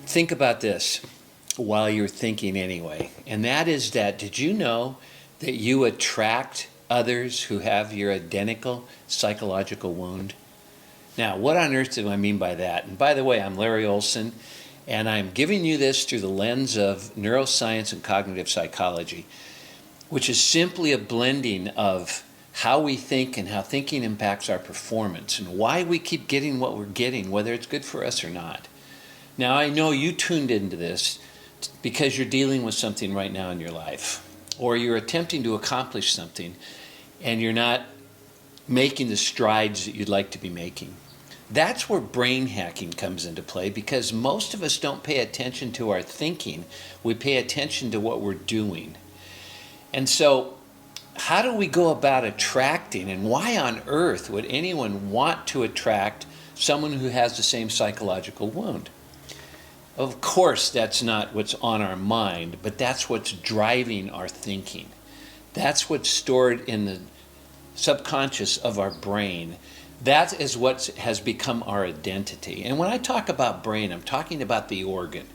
Think about this while you're thinking anyway. And that is that, did you know that you attract others who have your identical psychological wound? Now, what on earth do I mean by that? And by the way, I'm Larry Olson, and I'm giving you this through the lens of neuroscience and cognitive psychology, which is simply a blending of how we think and how thinking impacts our performance and why we keep getting what we're getting, whether it's good for us or not. Now, I know you tuned into this because you're dealing with something right now in your life, or you're attempting to accomplish something and you're not making the strides that you'd like to be making. That's where brain hacking comes into play, because most of us don't pay attention to our thinking. We pay attention to what we're doing. And so, how do we go about attracting, and why on earth would anyone want to attract someone who has the same psychological wound? Of course, that's not what's on our mind, but that's what's driving our thinking. That's what's stored in the subconscious of our brain. That is what has become our identity. And when I talk about brain, I'm talking about the organ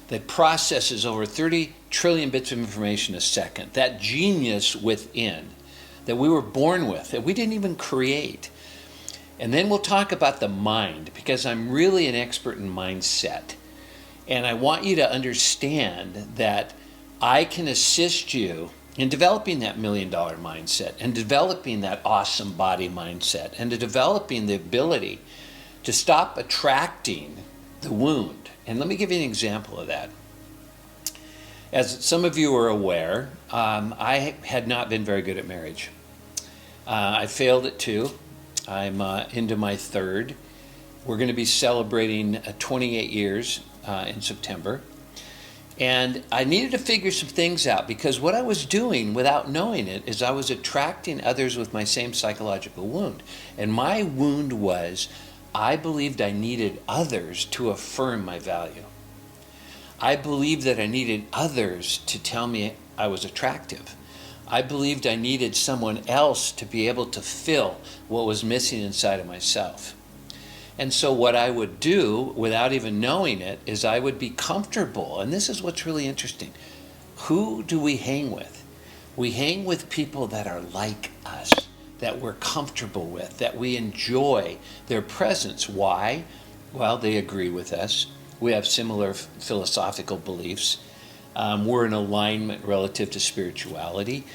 that processes over 30 trillion bits of information a second, that genius within that we were born with, that we didn't even create. And then we'll talk about the mind, because I'm really an expert in mindset. And I want you to understand that I can assist you in developing that $1 million mindset, and developing that awesome body mindset, and to developing the ability to stop attracting the wound. And let me give you an example of that. As some of you are aware, I had not been very good at marriage. I failed at 2. I'm into my 3rd. We're going to be celebrating 28 years in September. And I needed to figure some things out, because what I was doing without knowing it is I was attracting others with my same psychological wound. And my wound was, I believed I needed others to affirm my value. I believed that I needed others to tell me I was attractive. I believed I needed someone else to be able to fill what was missing inside of myself. And so what I would do, without even knowing it, is I would be comfortable. And this is what's really interesting. Who do we hang with? We hang with people that are like us, that we're comfortable with, that we enjoy their presence. Why? Well, they agree with us. We have similar philosophical beliefs. We're in alignment relative to spirituality.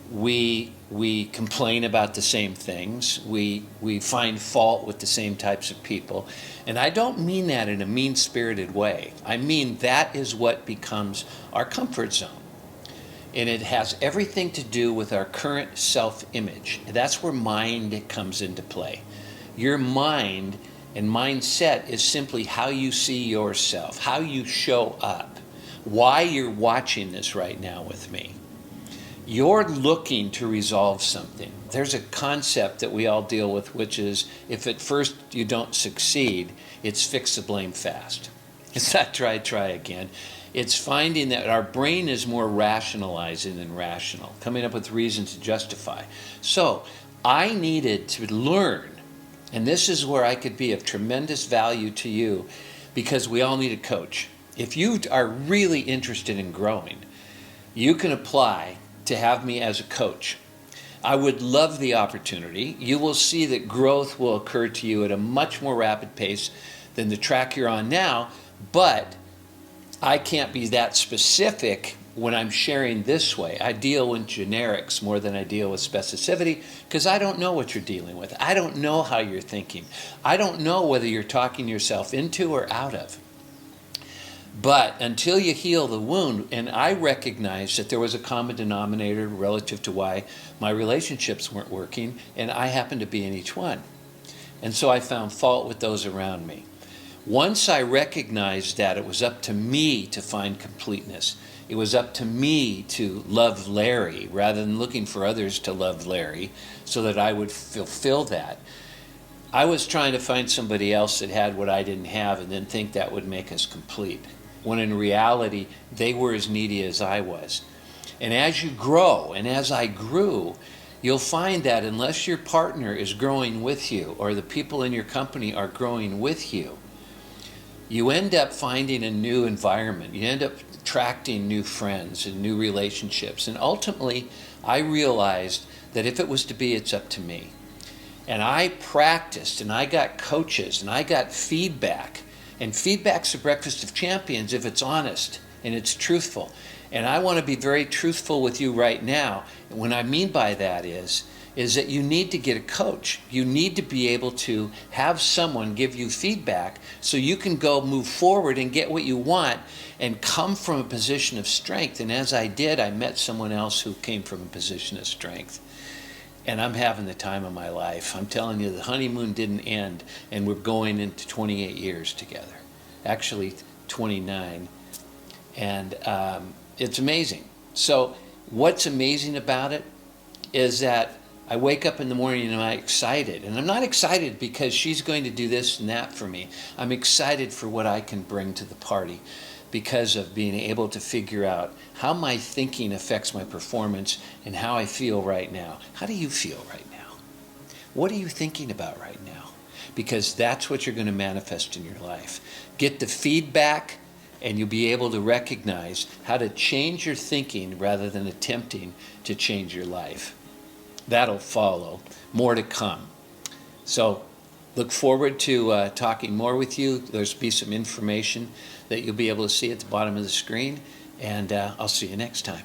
We complain about the same things. We find fault with the same types of people. And I don't mean that in a mean-spirited way. I mean that is what becomes our comfort zone. And it has everything to do with our current self-image. That's where mind comes into play. Your mind and mindset is simply how you see yourself, how you show up, why you're watching this right now with me. You're looking to resolve something. There's a concept that we all deal with, which is, if at first you don't succeed, it's fix the blame fast. It's not try again. It's finding that our brain is more rationalizing than rational, coming up with reasons to justify. So I needed to learn, and this is where I could be of tremendous value to you, because we all need a coach. If you are really interested in growing, you can apply to have me as a coach. I would love the opportunity. You will see that growth will occur to you at a much more rapid pace than the track you're on now, but I can't be that specific when I'm sharing this way. I deal with generics more than I deal with specificity, because I don't know what you're dealing with. I don't know how you're thinking. I don't know whether you're talking yourself into or out of. But until you heal the wound, and I recognized that there was a common denominator relative to why my relationships weren't working, and I happened to be in each one. And so I found fault with those around me. Once I recognized that it was up to me to find completeness, it was up to me to love Larry rather than looking for others to love Larry so that I would fulfill that. I was trying to find somebody else that had what I didn't have and then think that would make us complete, when in reality, they were as needy as I was. And as you grow, and as I grew, you'll find that unless your partner is growing with you, or the people in your company are growing with you, you end up finding a new environment. You end up attracting new friends and new relationships. And ultimately, I realized that if it was to be, it's up to me. And I practiced, and I got coaches, and I got feedback. And feedback's the breakfast of champions if it's honest and it's truthful. And I want to be very truthful with you right now. And what I mean by that is that you need to get a coach. You need to be able to have someone give you feedback so you can go move forward and get what you want and come from a position of strength. And as I did, I met someone else who came from a position of strength. And I'm having the time of my life. I'm telling you, the honeymoon didn't end, and we're going into 28 years together. Actually, 29. And it's amazing. So what's amazing about it is that I wake up in the morning and I'm excited. And I'm not excited because she's going to do this and that for me. I'm excited for what I can bring to the party because of being able to figure out how my thinking affects my performance and how I feel right now. How do you feel right now? What are you thinking about right now? Because that's what you're going to manifest in your life. Get the feedback, and you'll be able to recognize how to change your thinking rather than attempting to change your life. That'll follow. More to come. So look forward to talking more with you. There's be some information that you'll be able to see at the bottom of the screen, and I'll see you next time.